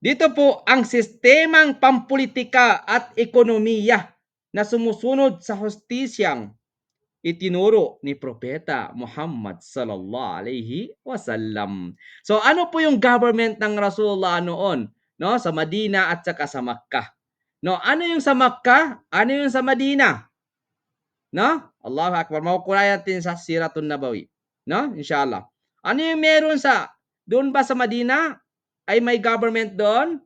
Dito po ang sistemang pampulitika at ekonomiya na sumusunod sa hustisyang itinuro ni Propeta Muhammad sallallahu alaihi wasallam. So ano po yung government ng Rasulullah noon, no, sa Madina at saka sa Makkah? No, ano yung sa Makkah? Ano yung sa Madina? No? Allahu Akbar. Makukunayan natin sa Siratun Nabawi. No? Inshallah. Ano yung meron sa doon ba sa Madina ay may government doon?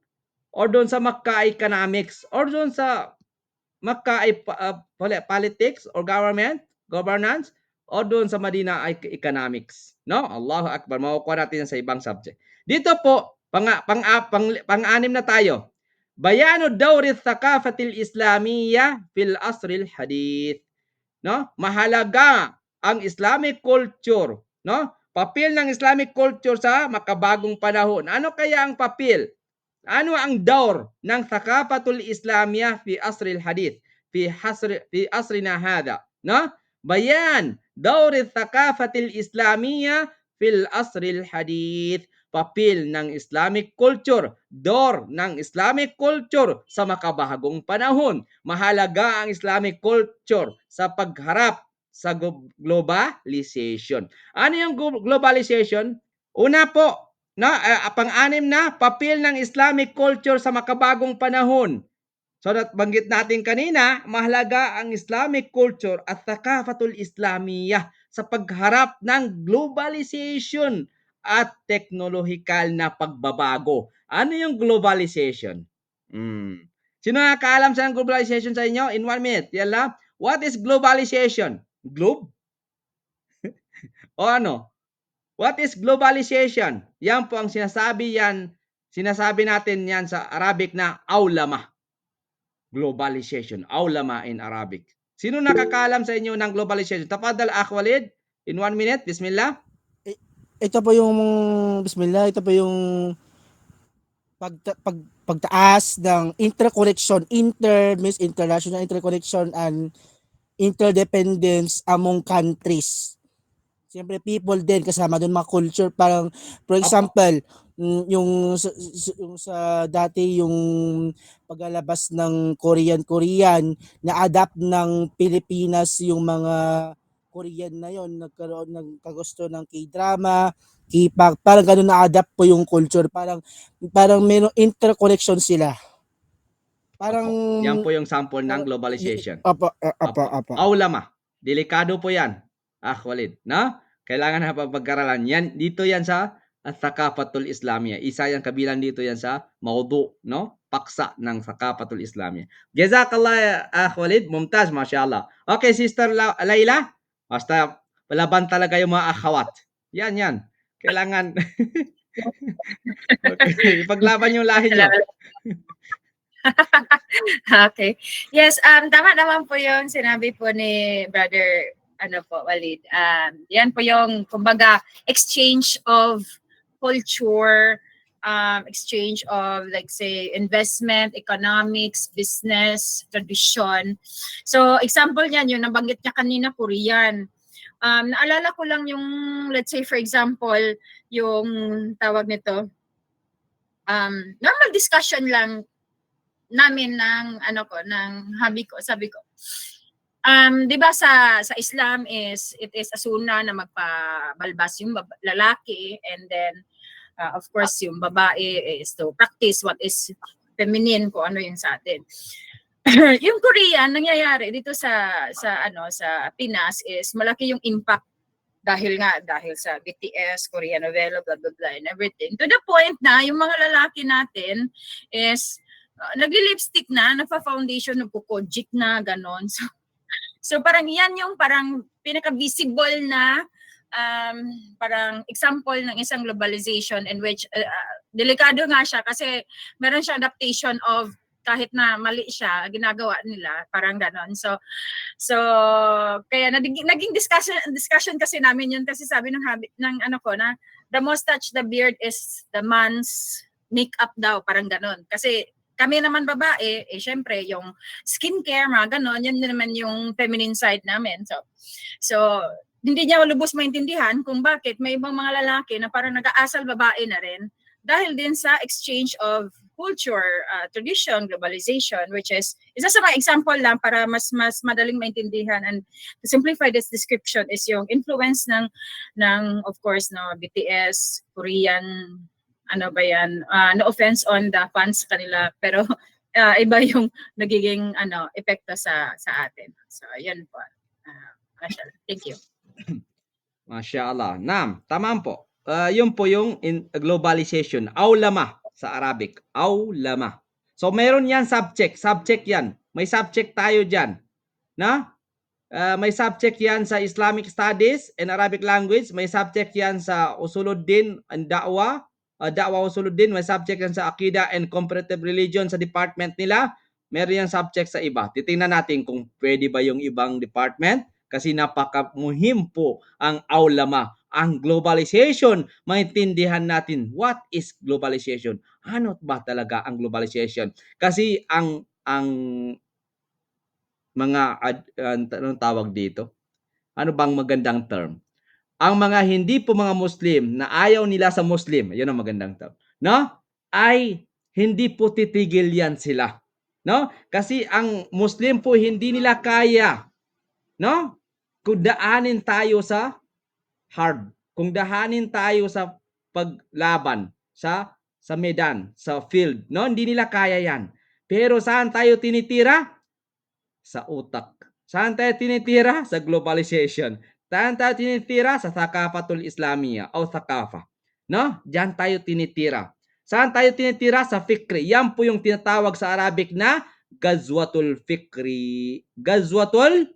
Or doon sa Makkah ay economics? Or doon sa Makkah ay politics or governance, o doon sa Madina ay economics. No? Allahu Akbar. Makukuha natin sa ibang subject. Dito po, pang-anim na tayo. Bayanu dawri thaqafatil islamiyya fil asril hadith. No? Mahalaga ang Islamic culture, no? Papel ng Islamic culture sa makabagong panahon. Ano kaya ang papel? Ano ang daur ng thaqafatul islamiyah fi asril hadith? Fi asrina hada, no? Bayan daur thaqafatil islamiyah fil asril hadith. Papel ng Islamic culture, daur ng Islamic culture sa makabagong panahon. Mahalaga ang Islamic culture sa pagharap sa globalization. Ano yung globalization? Una po, na pang-anim na, papel ng Islamic culture sa makabagong panahon. So banggit natin kanina, mahalaga ang Islamic culture at thaqafatul islamiyah sa pagharap ng globalization at teknolohikal na pagbabago. Ano yung globalization? Sino nakakaalam sa globalization sa inyo? In 1 minute. Yala. What is globalization? Globe? O ano? What is globalization? Yan po ang sinasabi natin yan sa Arabic na aulama. Globalization. Aulama in Arabic. Sino nakakaalam sa inyo ng globalization? Tafadhal, Akh Walid. In 1 minute. Bismillah. Ito po yung bismillah, ito po yung pagtaas ng interconnection, means international interconnection and interdependence among countries. Siyempre people din kasama doon mga culture, parang for example yung sa dati yung paglalabas ng Korean na adapt ng Pilipinas yung mga Korean na yon, nagkaroon ng kagusto ng K-drama, K-pop, parang gano'n na-adapt po yung culture, parang mayroong interconnection sila. Parang yan po yung sample ng globalization. Apa. Aulama. Delikado po yan. Walid, no? Kailangan na pagkaralan. Yan, dito yan sa thaqafatul islamiyah. Isa yan kabilang dito yan sa maudu, no? Paksa ng thaqafatul islamiyah. Jazakallah, Walid. Mumtaz, mashallah. Okay, Sister Layla. Basta palaban talaga yung mga akhawat. Yan. Kailangan okay, ipaglaban yung lahi nyo. Okay. Yes, tama naman po yung sinabi po ni Brother Walid. Yan po yung kumbaga exchange of culture, exchange of like say investment, economics, business, tradition. So example niyan yung nabanggit niya kanina, Korean. Naalala ko lang yung let's say for example yung tawag nito normal discussion lang namin ng ng hubby ko, sabi ko 'di ba sa Islam it is a sunnah na magpabalbas yung lalaki, and then of course yung babae is to practice what is feminine, kung ano yung sa atin. Yung Korean nangyayari dito sa Pinas is malaki yung impact dahil sa BTS, Korean novela, blah blah blah and everything, to the point na yung mga lalaki natin is nagli-lipstick na, nagpa-foundation, nagko-kojic na, ganon. So parang yan yung parang pinaka-visible na parang example ng isang globalization in which delikado nga siya kasi meron siya adaptation of kahit na mali siya, ginagawa nila, parang ganon. So kaya naging discussion kasi namin yun, kasi sabi ng habit ng na the mustache, the beard is the man's makeup daw, parang ganon. Kasi kami naman babae, syempre yung skincare, mga ganon, yan naman yung feminine side namin. So hindi niya lubos maintindihan kung bakit may ibang mga lalaki na parang nag-aasal babae na rin dahil din sa exchange of culture, tradition, globalization, which is isa sa mga example lang para mas madaling maintindihan, and to simplify this description is yung influence ng of course no BTS, Korean, ano ba yan, no offense on the fans kanila, pero iba yung nagiging epekto sa atin. So yan po. Thank you. Mashallah. Naam, tama po. Yun po yung globalization. Aulama sa Arabic. Aulama. So meron yan subject. Subject yan. May subject tayo dyan. Na? May subject yan sa Islamic Studies and Arabic language. May subject yan sa Usuluddin and Da'wa. Da'wa Usuluddin. May subject yan sa Aqidah and Comparative Religion sa department nila. Meron yung subject sa iba. Titingnan natin kung pwede ba yung ibang department. Kasi napakamuhim po ang aulama. Ang globalization, maintindihan natin what is globalization. Ano ba talaga ang globalization? Kasi ang mga anong tawag dito? Ano bang magandang term? Ang mga hindi po mga Muslim na ayaw nila sa Muslim, yun ang magandang term, no? Ay hindi po titigil yan sila, no? Kasi ang Muslim po hindi nila kaya, no? Kung daanin tayo sa hard, kung dahanin tayo sa paglaban sa medan, sa field, no? Hindi nila kaya yan. Pero saan tayo tinitira? Sa utak. Saan tayo tinitira? Sa globalization. Saan tayo tinitira? Sa Thaqafatul Islamiyya o Thaqafa. No? Diyan tayo tinitira. Saan tayo tinitira? Sa fikri. Yan po yung tinatawag sa Arabic na Ghazwatul Fikri. Ghazwatul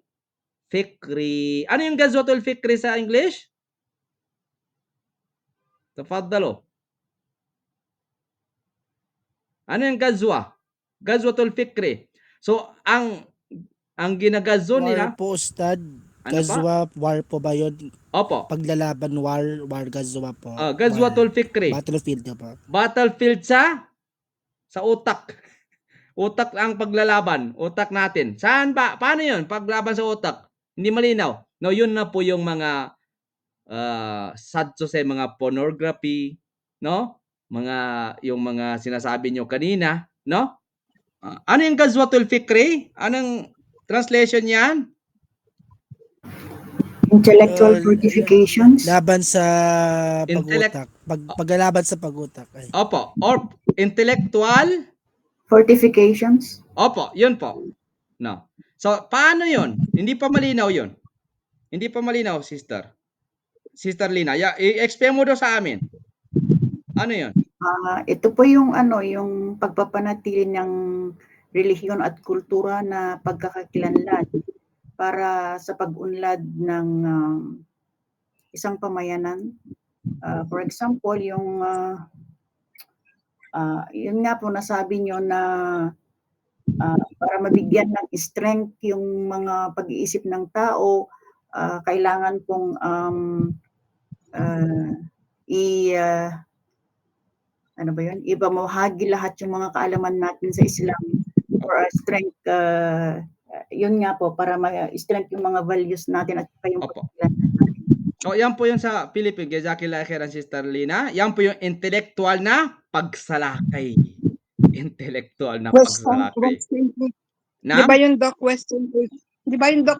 Fikri. Ano yung Ghazwatul Fikri sa English? Tafaddalo. Ano yung Ghazwa? Ghazwatul Fikri. So, ang ginagazo War nila, po, Ustad. Ano Gazwa, war po ba yun? opo, Paglalaban, war, gazwa po. Ghazwatul War. Fikri. Battlefield po. Battlefield sa utak. Utak ang paglalaban, utak natin. Saan ba? Paano 'yun? Paglaban sa utak. Hindi malinaw. No, 'yun na po yung mga sadso sa mga pornography, no? Yung mga sinasabi nyo kanina, no? Ano yung Ghazwatul Fikri? Anong translation niyan? Intellectual fortifications. Laban sa Intellect- pagutak. Paglalaban sa pagutak. Ay. Opo, or intellectual. Fortifications. Opo, yun po. No. So, paano yun? Hindi pa malinaw yun. Hindi pa malinaw, sister. Sister Lina, i-explain mo daw sa amin. Ano yun? Ito po yung yung pagpapanatili ng relihiyon at kultura na pagkakakilanlan para sa pag-unlad ng isang pamayanan. For example, yung yun nga po nasabi nyo na para mabigyan ng strength yung mga pag-iisip ng tao, kailangan pong ibamahagi lahat yung mga kaalaman natin sa Islam for our strength. Yun nga po, para ma-strength yung mga values natin at yung pagkikilanlan natin. So, yan po yung sa Philippine. Jazakillah khairan, Sister Lina. Yan po yung intellectual na pagsalakay. Intellectual na pagsalakay. Di ba yung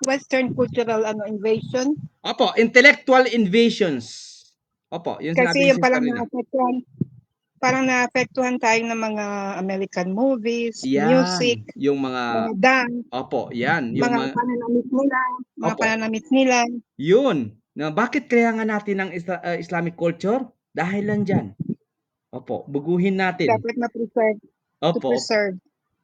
Western cultural invasion? Opo, intellectual invasions. Opo, yun sinabi Kasi ni yung Sister Lina. parang naapektuhan tayo ng mga American movies, Yan, music, yung mga dance, opo, yan, yung mga pananamit nila, Yun. Na bakit kaya nga natin ang Islamic culture? Dahil lang dyan. Opo, buguhin natin. dapat ma-preserve.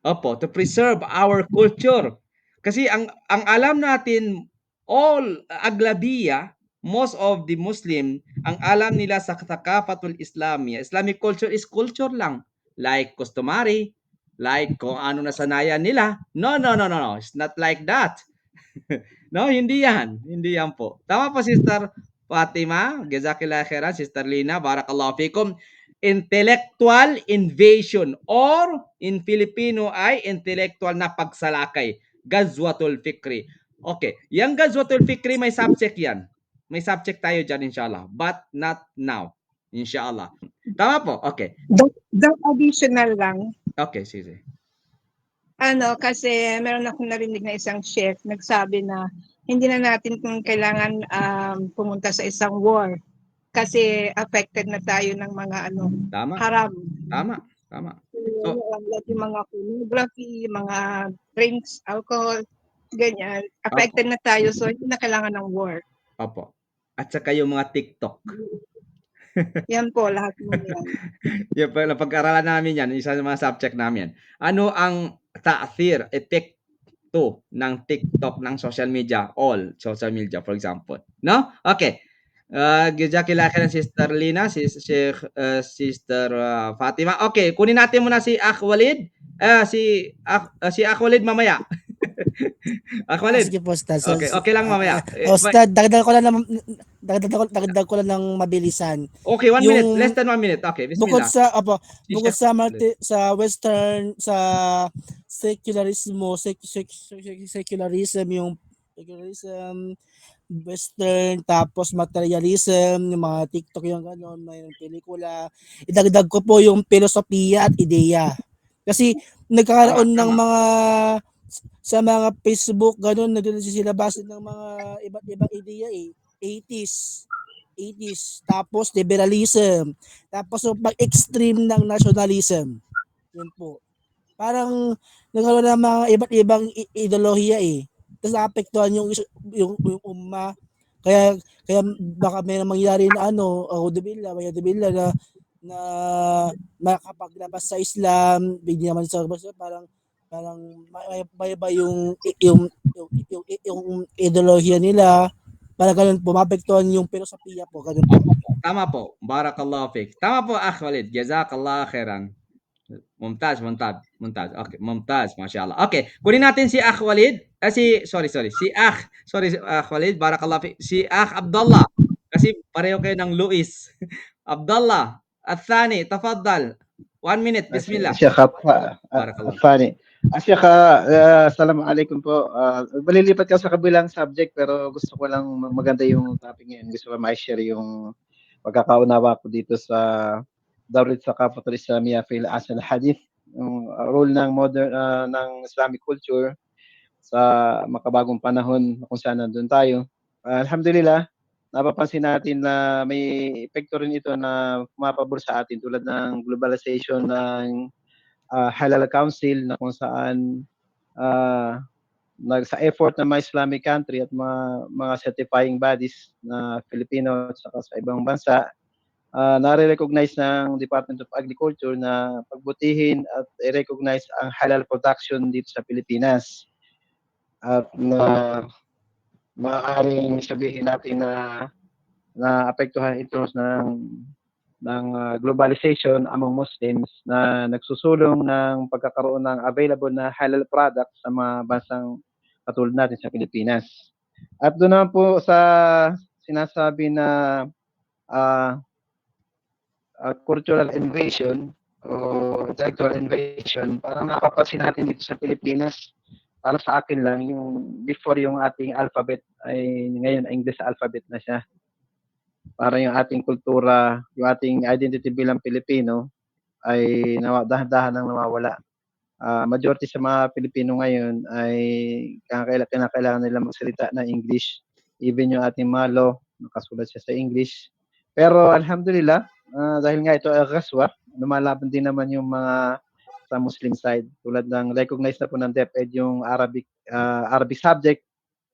Opo, to preserve our culture. Kasi ang alam natin, all aglabiya, most of the Muslim, ang alam nila sa Thaqafatul Islamiyya, Islamic culture is culture lang. Like customary, like kung ano nasanayan nila. No. It's not like that. No, hindi yan. Hindi yan po. Tama po, Sister Fatima. Jazakillah khairan, Sister Lina. Barakallahu fikum. Intellectual invasion or in Filipino ay intellectual na pagsalakay. Ghazwatul Fikri. Okay. Yang Ghazwatul Fikri may subject yan. May subject tayo dyan, inshallah. But not now. Inshallah. Tama po? Okay. That additional lang, Okay, sige. Kasi meron akong narinig na isang chef nagsabi na hindi na natin kung kailangan pumunta sa isang war kasi affected na tayo ng mga Tama, haram. tama, tama. So, Like yung mga pornography, mga drinks, alcohol, ganyan. Affected na tayo so hindi na kailangan ng war. opo. At saka yung mga TikTok. Yan po, lahat mo yan. Yung napag-aralan namin yan, isa sa mga subject namin. Ano ang epekto ng TikTok, ng social media, all social media, for example. No? Okay. Kilala ng Sister Lina, Sister Fatima. Okay, kunin natin muna si Akh Walid. Si Akh Walid mamaya. Akh Walid. Sige po, Ustad. So, Okay lang mamaya. Ustad, dagdag ko lang ng mabilisan. Okay, 1 minute. Yung Less than 1 minute. Okay, bukod bismillah. sa Si bukod Chef sa western secularism yung secularism, western, tapos materialism, yung mga TikTok, yung gano'n, may pelikula. Idagdag ko po yung filosofiya at ideya. Kasi nagkakaroon ng Tama. mga sa mga Facebook, gano'n, nagsilabasan ng mga iba't ibang ideya 80s, tapos liberalism, tapos yung pag-extreme ng nationalism. Yun po. Parang nagkaroon ng mga iba't ibang ideolohiya Tapos naapektuhan yung umma. Kaya baka may mangyari na Auzubillah na makapaglabas sa Islam, hindi naman sa parang may yung ideolohiya nila. Parang ganun po, maapektuhan yung filosofiya po, ganun po. Tama po. Barakallahu fik. Tama po, Akh Walid. Jazakallah khairan. Mumtaz. Okay, mumtaz. Mashallah. Okay, kunin natin si Akh Walid. Si Akh Walid. Barakallahu fik. Si Akh Abdullah. Kasi pareho kayo ng Luis. Abdullah. Athani. Tafaddal. 1 minute. Bismillah. Sheikh Barakallah. Fani. Sheikh, assalamualaikum po. Malilipat ka sa kabilang subject pero gusto ko lang maganda yung topic ngayon. Gusto ko ma-share yung pagkakaunawa ko dito sa Dawlat Thaqafatul Islamiyya fil Asr al-Hadith, yung role ng modern ng Islamic culture sa makabagong panahon kung saan nandun tayo. Alhamdulillah, napapansin natin na may epekto rin ito na pumapabor sa atin tulad ng globalization ng Halal Council na kung saan sa effort ng mga Islamic country at mga certifying bodies na Filipino at saka sa ibang bansa, nare-recognize ng Department of Agriculture na pagbutihin at i-recognize ang halal production dito sa Pilipinas. At na maaaring sabihin natin na naapektuhan ito ng globalization among Muslims na nagsusulong ng pagkakaroon ng available na halal products sa mga bansang katulad natin sa Pilipinas. At doon naman po sa sinasabi na cultural invasion o intellectual invasion, parang napapansin natin dito sa Pilipinas, para sa akin lang, yung before yung ating alphabet ay ngayon English alphabet na siya. Para yung ating kultura, yung ating identity bilang Pilipino ay dahan-dahan nang nawawala. Majority sa mga Pilipino ngayon ay kinakailangan nila magsalita ng English. Even yung ating mga law, nakasulat siya sa English. Pero alhamdulillah, dahil nga ito ay kaswa, lumalaban din naman yung mga sa Muslim side. Tulad ng recognized na po ng DepEd yung Arabic subject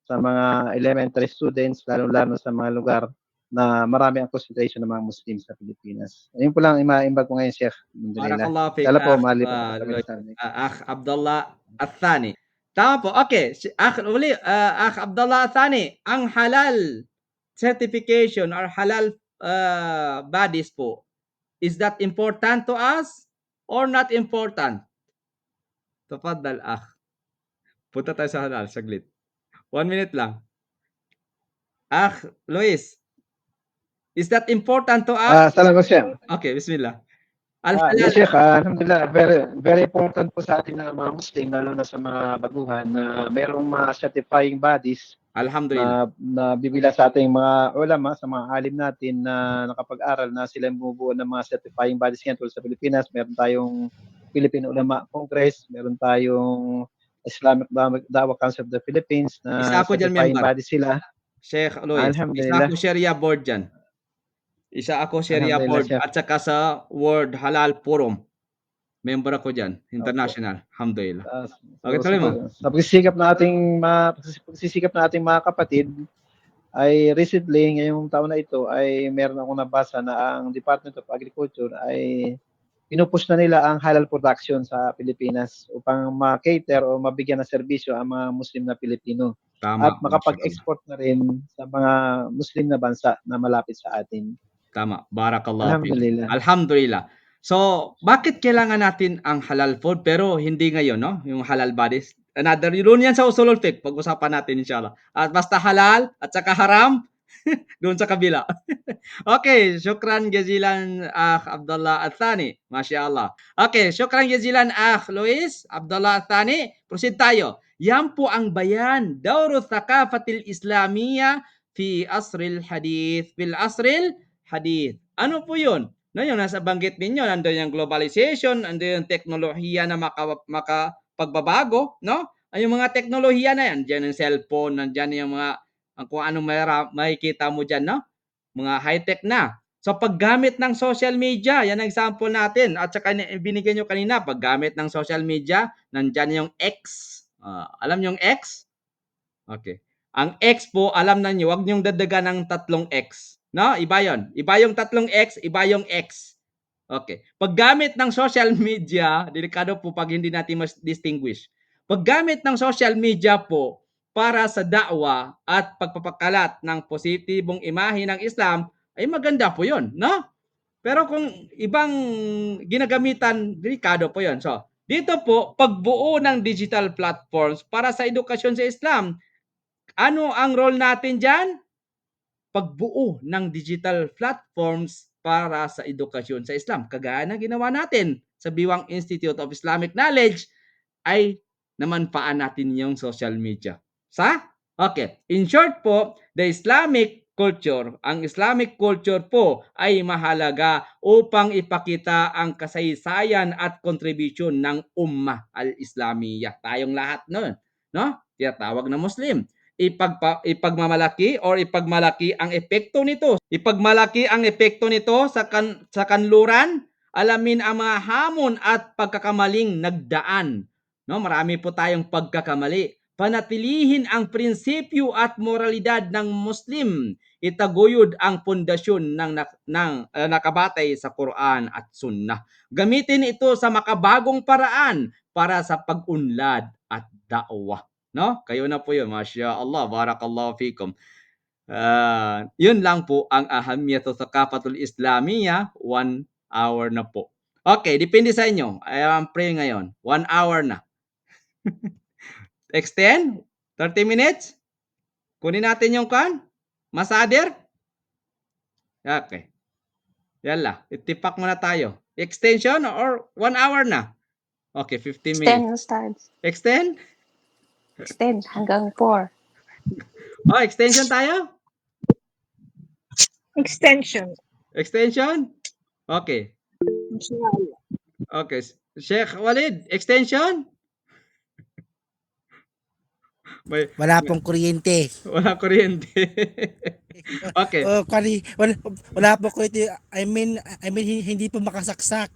sa mga elementary students, lalo-lalo sa mga lugar na marami ang concentration ng mga Muslim sa Pilipinas. Ayun po lang imaimbag ko ngayon, Sheikh. Alhamdulillah. Barakallahu fik, Sana po Akh malipat po kami sa Akh Abdullah Athani. Tama po. Okay, Akh Abdullah Athani, ang halal certification or halal bodies po, is that important to us or not important? Tafaddal, Akh. Punta tayo sa halal, saglit. 1 minute lang. Akh Luis, is that important to us? Salamat, Sheikh. Okay, bismillah. Yes, Sheikh. Alhamdulillah, very, very important po sa atin na mga Muslim, lalo na sa mga baguhan, na mayroong mga certifying bodies Alhamdulillah. na bibila sa ating mga ulama, sa mga alim natin na nakapag-aral na sila bumubuo ng mga certifying bodies ngayon tulad sa Pilipinas. Meron tayong Philippine Ulama Congress, meron tayong Islamic Dawah Council of the Philippines Isa na ako diyan certifying member, body sila. Sheikh Luis. Isa Alhamdulillah, ako Sharia board diyan. Isa ako Sharia alhamdulillah board Sheikh. at saka sa World Halal Forum. Member ako diyan, Opo. international. Alhamdulillah. Ah, Okay, so tuloy mo. sa pagsisikap ng ating mga kapatid ay recently ngayong taon na ito ay meron akong nabasa na ang Department of Agriculture ay pinupush na nila ang halal production sa Pilipinas upang ma-cater o mabigyan ng serbisyo ang mga Muslim na Pilipino Tama, at mashallah. makapag-export na rin sa mga Muslim na bansa na malapit sa atin. Tama. Barakallahu fiik. Alhamdulillah. Alhamdulillah. So, bakit kailangan natin ang halal food pero hindi ngayon, no? Yung halal bodies. Another yun yan sa usulul fiqh. Pag-usapan natin inshallah. At basta halal at saka haram doon sa kabila. Okay, syukran jazilan Abdullah Athani. Masya-Allah. Okay, syukran jazilan Luis Abdullah Athani. Proceed tayo. Yan po ang bayan. Dawru thaqafatil Islamiyya fi asril hadith. Fil asril hadith. Ano po yun? No, yung nasa banggit ninyo, nandoon yung globalization, nandoon yung teknolohiya na makapagbabago, no? Ay, yung mga teknolohiya na yan, dyan yung cellphone, nandyan yung mga, kung ano makikita mo dyan, no? Mga high-tech na. So, paggamit ng social media, yan ang example natin. At saka binigyan nyo kanina, paggamit ng social media, nandyan yung X. Alam nyo yung X? Okay. Ang X po, alam na nyo, huwag nyong dadagan ng 3 X. No? Iba yon. Iba yung 3 X, iba yung X. Okay. Paggamit ng social media, delikado po pag hindi natin mas distinguish. Paggamit ng social media po para sa da'wa at pagpapakalat ng positibong imahe ng Islam, ay maganda po yon, no? Pero kung ibang ginagamitan, delikado po yon. So, dito po, pagbuo ng digital platforms para sa edukasyon sa Islam. Ano ang role natin dyan? Pagbuo ng digital platforms para sa edukasyon sa Islam. Kagaya na ginawa natin sa Biwang Institute of Islamic Knowledge ay namanpaan natin yung social media. Okay. In short po, the Islamic culture, ang Islamic culture po ay mahalaga upang ipakita ang kasaysayan at contribution ng Ummah al-Islamiyah. Tayong lahat nun, no? Tinatawag na Muslim. Ipagmamalaki or ipagmalaki ang epekto nito. Ipagmalaki ang epekto nito sa kanluran. Alamin ang mga hamon at pagkakamaling nagdaan. No, marami po tayong pagkakamali. Panatilihin ang prinsipyo at moralidad ng Muslim. Itaguyod ang pundasyon ng nakabatay sa Quran at Sunnah. Gamitin ito sa makabagong paraan para sa pag-unlad at da'wah. No? Kayo na po yun. Masya Allah. Barakallahu fikum. Yun lang po ang ahamiyatu thaqafatul Islamiyya. 1 hour na po. Okay, depende sa inyo. I am praying ngayon. 1 hour na. Extend? 30 minutes? Kunin natin yung kan? Masader? Okay. Yalla, itipak muna tayo. Extension or 1 hour na? Okay, 15 minutes. Extend, Ustad. Extend? Extend hanggang 4. Oh, extension tayo? Extension. Extension? Okay. Inshallah. Okay. Sheikh Walid, extension? Wala pong kuryente. Wala kuryente. Okay. Wala po kuryente. I mean hindi po makasaksak.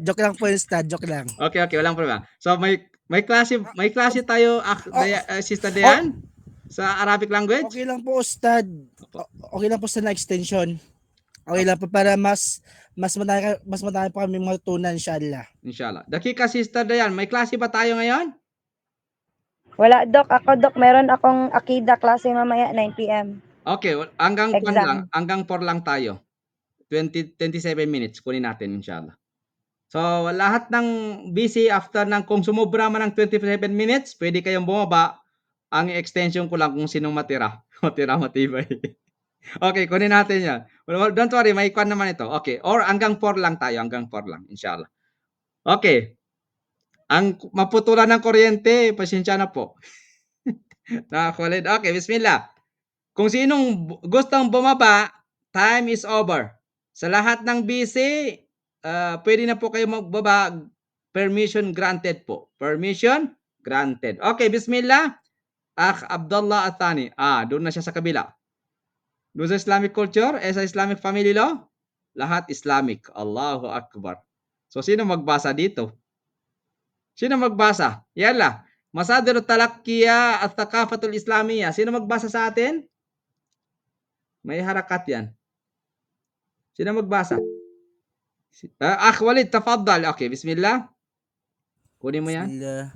Joke lang po, Ustad, joke lang. Okay, walang problema. So may klase tayo Sister Dean sa Arabic language? Okay lang po, Ustad. Okay lang po sa extension. Okay lang po para mas madami pa kami matutunan, inshallah. Inshallah. Dakika Sister Dean, may klase ba tayo ngayon? Wala, Dok. Ako, Dok, meron akong akida klase mamaya, 9 p.m. Okay, hanggang 4 Exam. lang. Hanggang 4 lang tayo. 27 minutes kunin natin inshallah. So, lahat ng busy after kung sumobra man ng 27 minutes, pwede kayong bumaba. Ang extension ko lang kung sinong matira. Matibay. Okay, kunin natin yan. Well, don't worry, may kwan naman ito. Okay, or hanggang 4 lang tayo. Hanggang 4 lang, inshallah. Okay. Ang maputulan ng kuryente, pasensya na po. Nakakulit. Okay, bismillah. Kung sinong gustong bumaba, time is over. Sa lahat ng busy, pwede na po kayo magbaba. permission granted po. Permission granted. Okay, bismillah. Abdullah Athani. Doon na siya sa kabila. Doon sa Islamic culture, sa Islamic family law, lahat Islamic. Allahu Akbar. So, sino magbasa dito? Sino magbasa? Yalla. Masadir talakkiya at thaqafatul islamiyya. Sino magbasa sa atin? May harakat yan. Sino magbasa? Walid, tafaddal. Okay, bismillah. Kunin mo yan. Bismillah.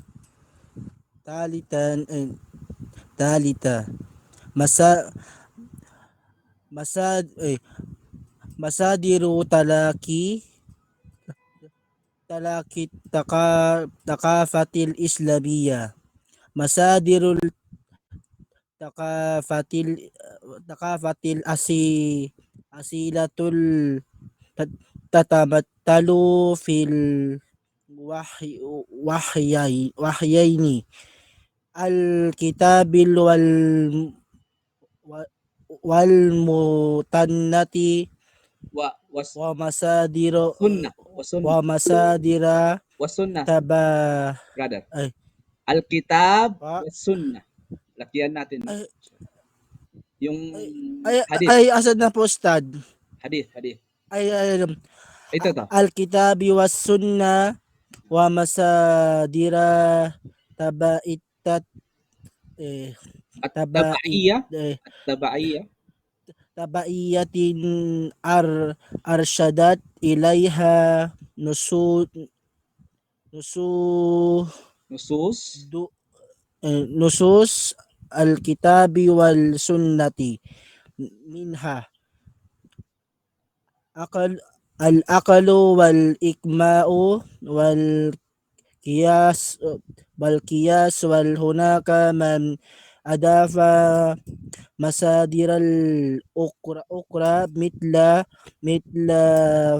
Talita. Masadiru talaki takafatil islamiyya. Masadirul takafatil asilatul tatamattalu fil wahyaini al-kitabil wal mutannati wa masadiro Sunnah. wa masadira Sunnah. Brother. Ay. Al-kitab Wa- wa sunnah. Lakihan natin. Yung hadith. asan na po, Ustad? Hadith. Ito to. Al-kitabi was sunnah wa masadira tabaiyatin arshadat ilaiha nusus al-kitabi wal sunnati minha al-aqlu wal ikma'u wal qiyas wal hunaka man adafa masadiral ukra mitla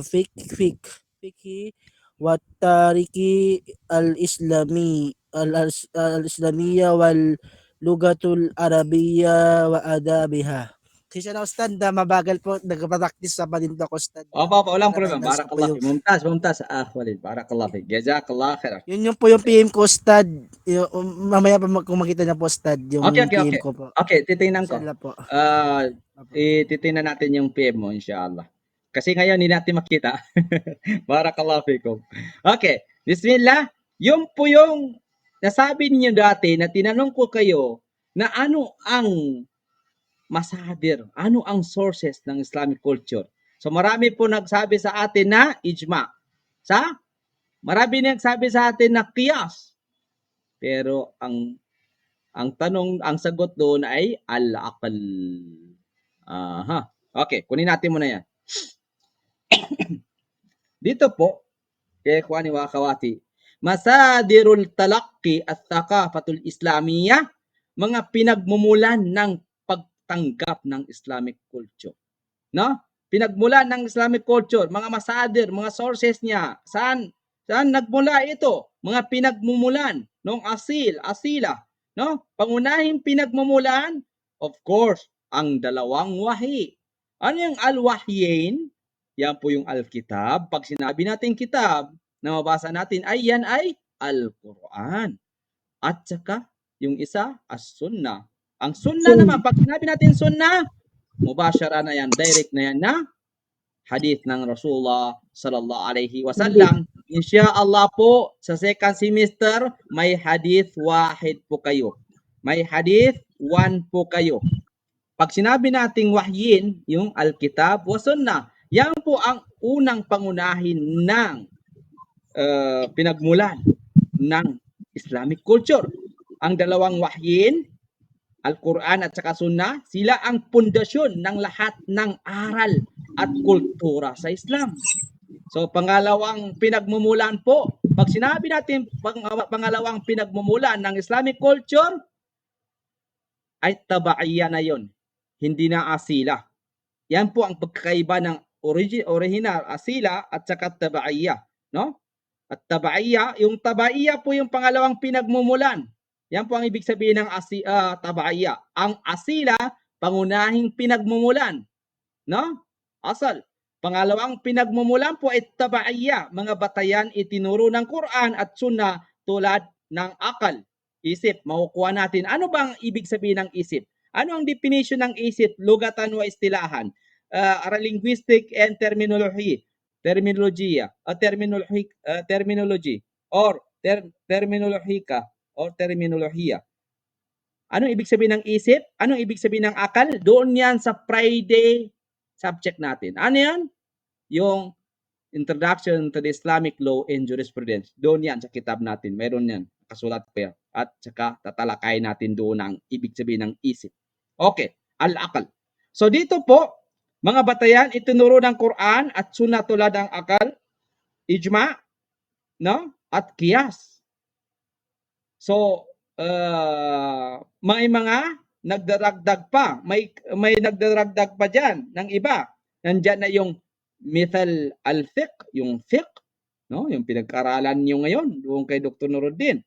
fikhi wa tariki al-islamiyya wal lugatul arabiyya wa adabiha. Kasi na, Ustad, mabagal po. Nagpa-practice sa paninto ko, Ustad. Opo, walang problema. Nasa po Barakallah. Mumtaz. Walid. Barakallah. Jazakallah khair. Yun po yung PM ko, Ustad. Mamaya pa kung makita niya po, Ustad, yung PM ko po. Okay, titingnan ko. Inshallah po. Titingnan natin yung PM mo, inshallah. Kasi ngayon, hindi natin makita. Barakallah fikum. Okay, bismillah. Yung po yung nasabi niyo dati na tinanong ko kayo na ano ang masadir, ano ang sources ng Islamic culture. So marami po nagsabi sa atin na ijma. Marami nagsabi sa atin na qiyas. Pero ang sagot doon ay al-aql. Okay, kunin natin muna yan. Dito po, kay ikhwani wa akhawati, masadirul talaqqi at thaqafatul islamiyya, mga pinagmumulan ng pagtanggap ng Islamic culture. No? Pinagmulan ng Islamic culture, mga masadir, mga sources niya. Saan nagmula ito? Mga pinagmumulan ng asila, no? Pangunahing pinagmumulan, of course, ang dalawang wahi. Ano yung al-wahyain? Yan po yung al-kitab. Pag sinabi natin kitab, na mabasa natin ay yan ay al-Quran. At saka yung isa, as-sunnah. Ang sunnah naman, pag sinabi natin sunnah, mubashara na yan, direct na yan na hadith ng Rasulullah sallallahu alaihi wasallam. Insyaallah po, sa second semester, may hadith wahid po kayo. May hadith one po kayo. Pag sinabi nating wahyin, yung al-kitab wa sunnah, yan po ang unang pangunahin ng pinagmulan ng Islamic culture. Ang dalawang wahyin, Al-Quran at saka Sunnah, sila ang pundasyon ng lahat ng aral at kultura sa Islam. So, pangalawang pinagmumulan po, pag sinabi natin pangalawang pinagmumulan ng Islamic culture, ay tabaiya na yon, hindi na asila. Yan po ang pagkakaiba ng original asila at saka tabaiya, no? At tabaiya, yung tabaiya po yung pangalawang pinagmumulan. Yan po ang ibig sabihin ng tabaiya. Ang asila, pangunahing pinagmumulan, no? Asal. Pangalawang pinagmumulan po ay tabaiya, mga batayan itinuro ng Quran at Sunnah tulad ng akal, isip. Makukuha natin. Ano bang ibig sabihin ng isip? Ano ang definition ng isip? Lugatan wa istilahan. Linguistic and terminology. Terminology or terminolohika or terminolohiya. Anong ibig sabihin ng isip? Anong ibig sabihin ng akal? Doon yan sa Friday subject natin. Ano yan? Yung Introduction to the Islamic Law and Jurisprudence. Doon yan sa kitab natin. Meron yan. Kasulat pa yan. At saka tatalakayin natin doon ang ibig sabihin ng isip. Okay. Al-akal. So dito po, mga batayan, itinuro ng Quran at Sunnah tulad ng akal, ijma, no? At qiyas. So, may mga nagdaragdag pa. May nagdaragdag pa diyan ng iba. Nandiyan na yung mithal al-fiqh, yung fiqh, no? Yung pinag-aralan niyo ngayon doon kay Dr. Nuruddin.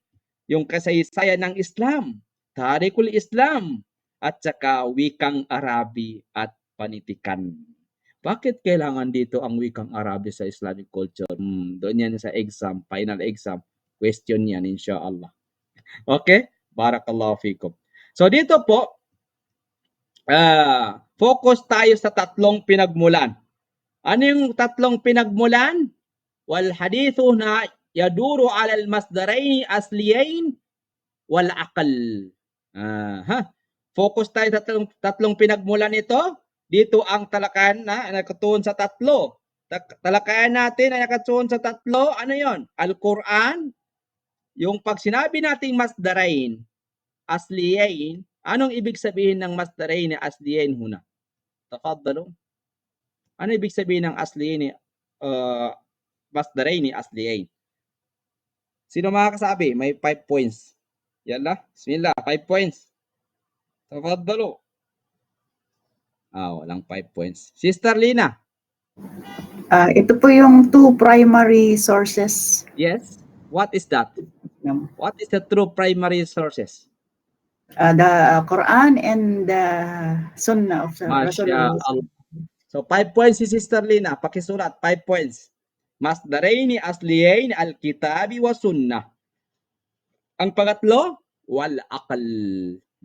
Yung kasaysayan ng Islam, Tarikhul Islam, at saka wikang Arabi at panitikan. Bakit kailangan dito ang wikang Arabi sa Islamic culture? Doon yan sa exam, final exam. Question yan, inshallah. Okay? Barakallahu fikum. So dito po, focus tayo sa tatlong pinagmulan. Ano yung tatlong pinagmulan? Wal hadithu na yaduro alal masdaraini asliyain wal aqal. Focus tayo sa tatlong pinagmulan ito. Dito ang talakayan na nakatuon sa tatlo. Talakayan natin na nakatuon sa tatlo. Ano yon? Al-Quran. Yung pag sinabi nating masdarain, asliyain, anong ibig sabihin ng masdarain asliyain huna? Tafaddalu. Ano ibig sabihin ng asliyain, masdarain asliyain? Sino makakasabi? May 5 points. Yalla, bismillah, 5 points. Tafaddalu. Walang 5 points. Sister Lina. Ito po yung two primary sources. Yes. What is that? What is the true primary sources? The Quran and the Sunnah of Rasulullah. So 5 points si Sister Lina. Pakisulat, 5 points. Masdaraini asliyain al-kitabi wa sunnah. Ang pangatlo, wal aqal.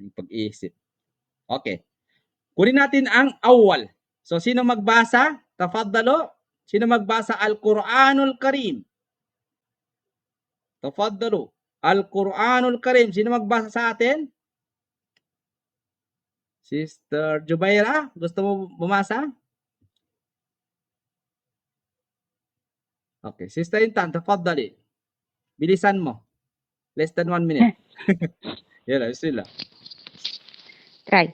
Yung pag-iisip. Okay. Kunin natin ang awal. So sino magbasa? Tafaddalo. Sino magbasa Al-Quranul Karim? Tafaddalo. Al-Quranul Karim. Sino magbasa sa atin? Sister Jubaira, gusto mo bumasa? Okay. Sister Intan, tafaddali. Bilisan mo. Less than 1 minute. Yan, sila. Try.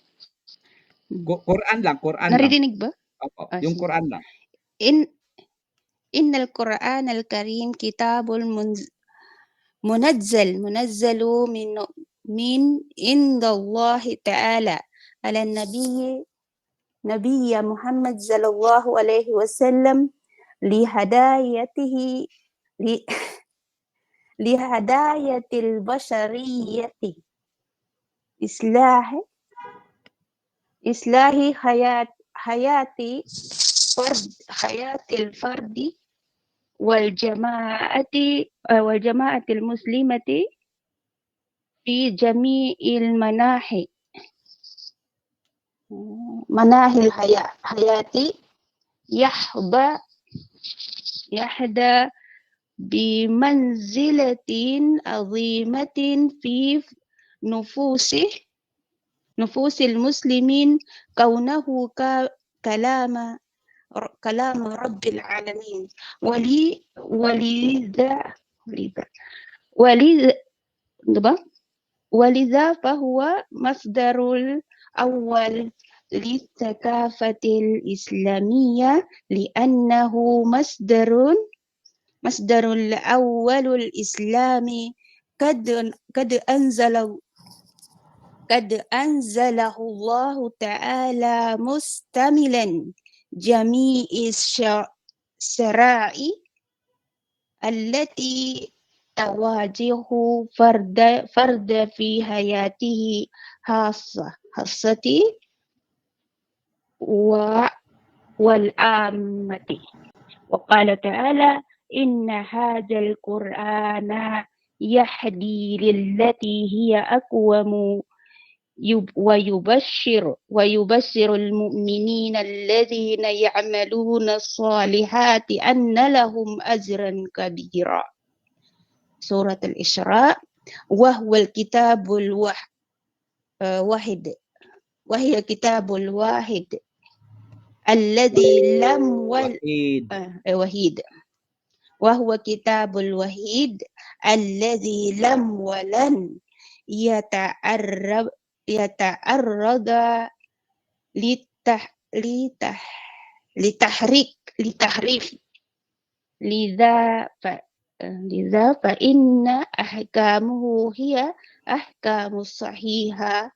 Quran lang, Quran lang. Naririnig ba? Opo, Ah, yung sige. Quran lang. Innal Quran al-Karim kitabul munazzalu min indallahi ta'ala ala nabiyya Muhammad sallallahu alaihi wasallam lihadayatil bashariyati islahi hayatil fardi wal jama'atil muslimati fi jami'il manahil hayati yahda bimanzilatin azimatin fi nufusil muslimin kaunahu kalama rabbil alamin ولذا فهو مصدر الأول للثقافة الإسلامية لأنه مصدر الأول الإسلامي قد أنزله الله تعالى مستملا جميع الشرائع التي تواجه فرد في حياته خاصة والعامة. وقال تعالى إن هذا القرآن يهدي للتي هي أقوم ويبشر المؤمنين الذين يعملون الصالحات أن لهم أجرا كبيرا. سورة الإسراء. وهو الكتاب الواحد وهي الكتاب الواحد الذي لم وحيد. وحيد وهو كتاب الوحيد الذي لم ولن يتعرض لتحريف. لذا فإن أحكامه هي أحكام الصحيحة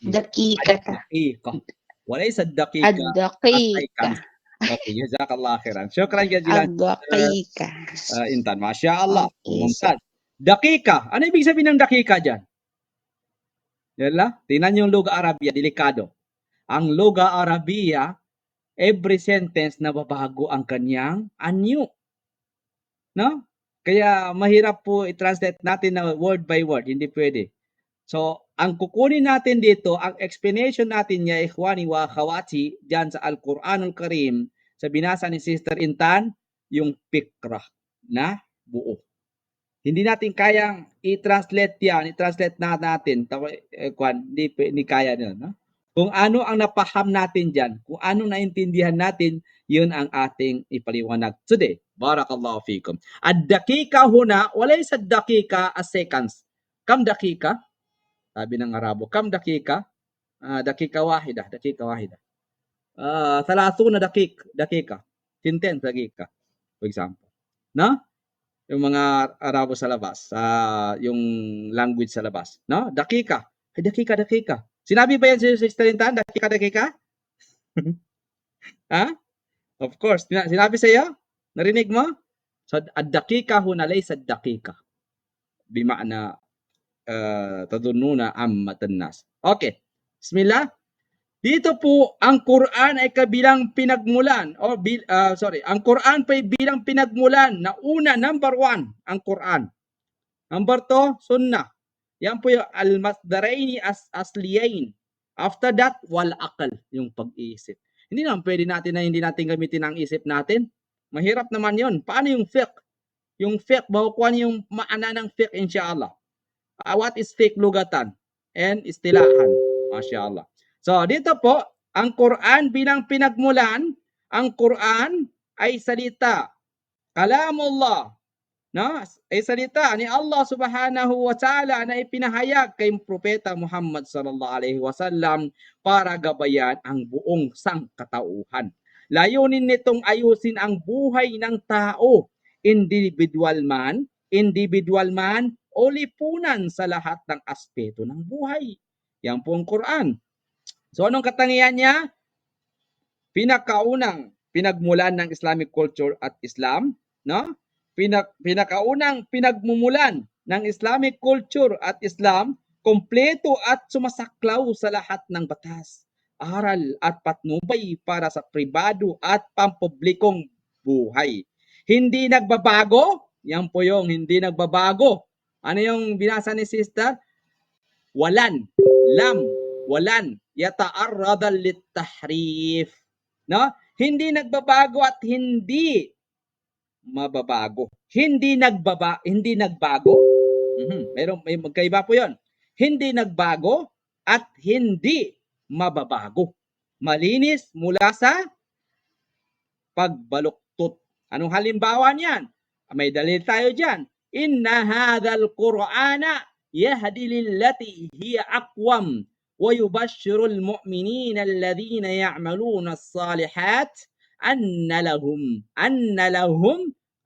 دقيقة وليس الدقيقة الدقيقة اوكي جزاك الله خيرا شكرا جزيلا الدقيقة. Intan Masya Allah Okay, mumtaz dakika ano ibig sabihin ng dakika dyan yala tingnan yung Luga Arabia delikado ang Luga Arabia every sentence nababago ang kanyang anyo no kaya mahirap po i-translate natin na word by word hindi pwede. So, ang kukunin natin dito, ang explanation natin niya, ikhwani wa akhawati, dyan sa Al-Quranul Karim, sa binasa ni Sister Intan, yung fikrah na buo. Hindi natin kayang i-translate yan, i-translate na natin, hindi kaya nyo, no? Kung ano ang napaham natin dyan, kung ano naintindihan natin, yun ang ating ipaliwanag today. Barakallahu fikum. Ad-dakika huna, walay sa dakika as seconds. Kam dakika? Sabi ng Arabo, kam dakika? Dakika wahida, dakika wahida. 30 dakika. 10 dakika, for example. No? Yung mga Arabo sa labas, yung language sa labas. No? Dakika. Ay, dakika. Sinabi ba yan sa Sister Intan? Dakika? Ha? Of course. Sinabi sa iyo? Narinig mo? So, ad-dakika huna laysa ad-dakika. Bima'na tadununa ammatan nas. Okay. Bismillah. Dito po ang Quran ay kabilang pinagmulan ang Quran pa ay bilang pinagmulan na una number 1 ang Quran. Number 2 sunnah. Yan po yung al-masdaraini asliyain. After that wal aql yung pag-iisip. Hindi naman pwede natin na hindi natin gamitin ang isip natin. Mahirap naman yun. Paano yung fiqh? Yung fiqh, makukuha niyo yung maana ng fiqh insyaAllah. What is fiqh lugatan and istilahan? MasyaAllah. So dito po, ang Quran bilang pinagmulan, ang Quran ay salita. Kalamullah. No? Ay salita ni Allah Subhanahu wa Ta'ala na ipinahayag kay Propeta Muhammad sallallahu alaihi wasallam para gabayan ang buong sangkatauhan. Layunin nitong ayusin ang buhay ng tao, individual man o lipunan sa lahat ng aspeto ng buhay. Yan po ang Quran. So anong katangian niya? Pinakaunang pinagmulan ng Islamic culture at Islam, no? Pinakaunang pinagmumulan ng Islamic culture at Islam, kompleto at sumasaklaw sa lahat ng batas, aral at patnubay para sa pribado at pampublikong buhay. Hindi nagbabago, yan po yung hindi nagbabago. Ano yung binasa ni sister? Walan, yata'arrada lit-tahrif. No? Hindi nagbabago at hindi mababago. Hindi nagbago. May magkaiba po 'yon. Hindi nagbago at hindi mababago. Malinis mula sa pagbaluktot. Anong halimbawa niyan? May dalil tayo diyan. Inna hadzal Qur'ana yahdi lillati hiya aqwam wa yubashshirul mu'minina alladhina ya'maluna as-salihat anna lahum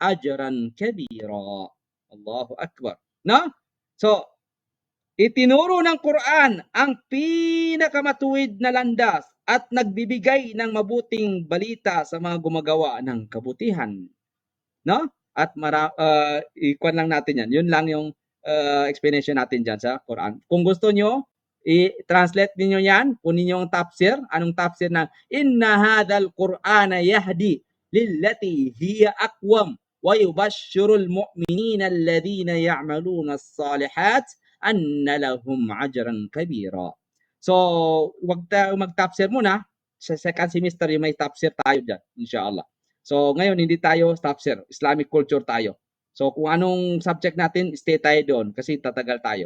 ajran kabira. Allahu Akbar. No? So, itinuro ng Quran ang pinakamatuwid na landas at nagbibigay ng mabuting balita sa mga gumagawa ng kabutihan. No? At ikuan lang natin yan. Yun lang yung explanation natin dyan sa Quran. Kung gusto nyo, I-translate ninyo yan. Kunin niyo ang tafsir. Anong tafsir na? Inna hadal Qur'ana yahdi lillati hiya aqwam wa yubashshirul mu'minina alladhina ya'maluna as-salihat anna lahum ajran kabira. So, wag tayo mag-tafsir muna. Sa second semester yung may tafsir tayo dyan, inshallah. So, ngayon hindi tayo tafsir. Islamic culture tayo. So, kung anong subject natin, stay tayo doon kasi tatagal tayo.